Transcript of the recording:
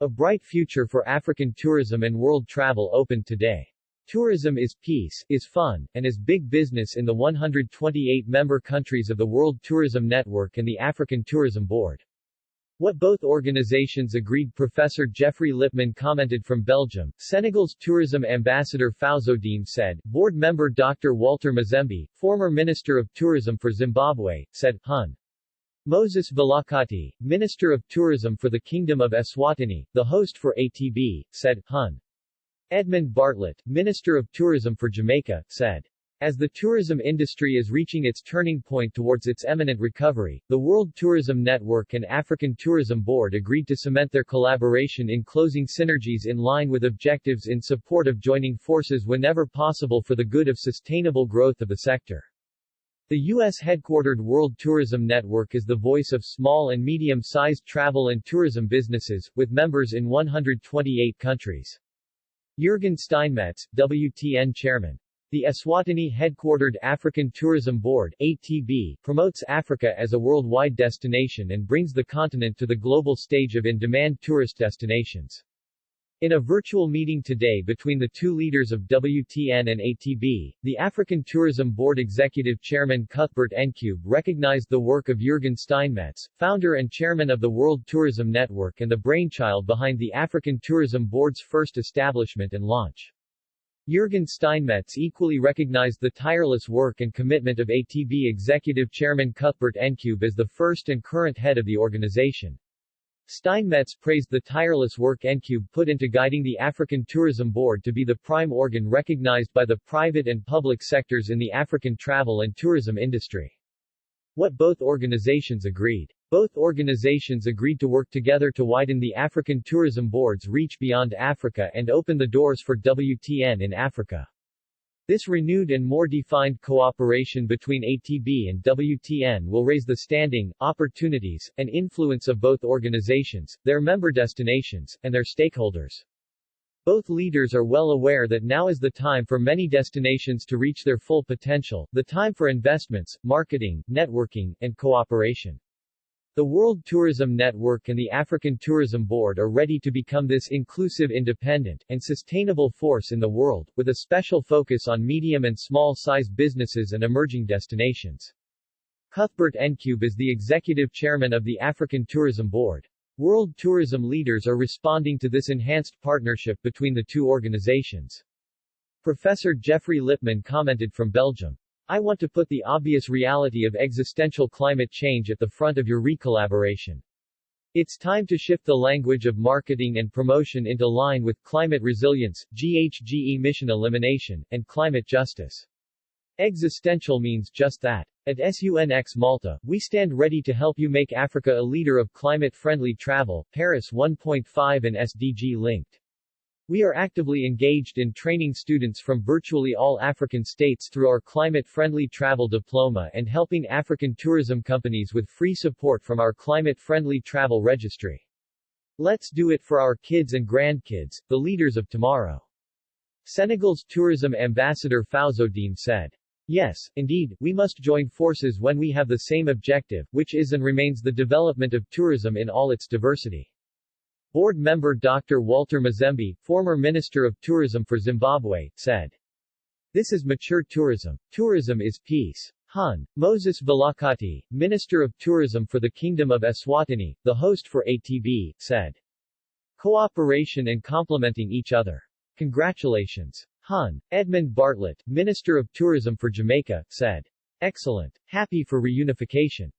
A bright future for African tourism and world travel opened today. Tourism is peace, is fun, and is big business in the 128 member countries of the World Tourism Network and the African Tourism Board. What both organizations agreed. Professor Jeffrey Lipman commented from Belgium. Senegal's tourism ambassador Fawzodine said. Board member Dr. Walter Mazembe, former Minister of Tourism for Zimbabwe, said. Hun. Moses Vilakati, Minister of Tourism for the Kingdom of Eswatini, the host for ATB, said. Hun. Edmund Bartlett, Minister of Tourism for Jamaica, said. As the tourism industry is reaching its turning point towards its imminent recovery, the World Tourism Network and African Tourism Board agreed to cement their collaboration in closing synergies in line with objectives in support of joining forces whenever possible for the good of sustainable growth of the sector. The U.S.-headquartered World Tourism Network is the voice of small and medium-sized travel and tourism businesses, with members in 128 countries. Jürgen Steinmetz, WTN Chairman. The Eswatini-headquartered African Tourism Board (ATB) promotes Africa as a worldwide destination and brings the continent to the global stage of in-demand tourist destinations. In a virtual meeting today between the two leaders of WTN and ATB, the African Tourism Board Executive Chairman Cuthbert Ncube recognized the work of Jürgen Steinmetz, founder and chairman of the World Tourism Network and the brainchild behind the African Tourism Board's first establishment and launch. Jürgen Steinmetz equally recognized the tireless work and commitment of ATB Executive Chairman Cuthbert Ncube as the first and current head of the organization. Steinmetz praised the tireless work Ncube put into guiding the African Tourism Board to be the prime organ recognized by the private and public sectors in the African travel and tourism industry. What both organizations agreed. Both organizations agreed to work together to widen the African Tourism Board's reach beyond Africa and open the doors for WTN in Africa. This renewed and more defined cooperation between ATB and WTN will raise the standing, opportunities, and influence of both organizations, their member destinations, and their stakeholders. Both leaders are well aware that now is the time for many destinations to reach their full potential, the time for investments, marketing, networking, and cooperation. The World Tourism Network and the African Tourism Board are ready to become this inclusive, independent, and sustainable force in the world, with a special focus on medium and small-size businesses and emerging destinations. Cuthbert Ncube is the executive chairman of the African Tourism Board. World tourism leaders are responding to this enhanced partnership between the two organizations. Professor Jeffrey Lipman commented from Belgium. I want to put the obvious reality of existential climate change at the front of your recollaboration. It's time to shift the language of marketing and promotion into line with climate resilience, GHG emission elimination, and climate justice. Existential means just that. At SUNX Malta, we stand ready to help you make Africa a leader of climate-friendly travel, Paris 1.5 and SDG-linked. We are actively engaged in training students from virtually all African states through our climate-friendly travel diploma and helping African tourism companies with free support from our climate-friendly travel registry. Let's do it for our kids and grandkids, the leaders of tomorrow. Senegal's tourism ambassador Fawzodine said. Yes, indeed, we must join forces when we have the same objective, which is and remains the development of tourism in all its diversity. Board member Dr. Walter Mazembe, former Minister of Tourism for Zimbabwe, said. This is mature tourism. Tourism is peace. Hun. Moses Vilakati, Minister of Tourism for the Kingdom of Eswatini, the host for ATB, said. Cooperation and complementing each other. Congratulations. Hun. Edmund Bartlett, Minister of Tourism for Jamaica, said. Excellent. Happy for reunification.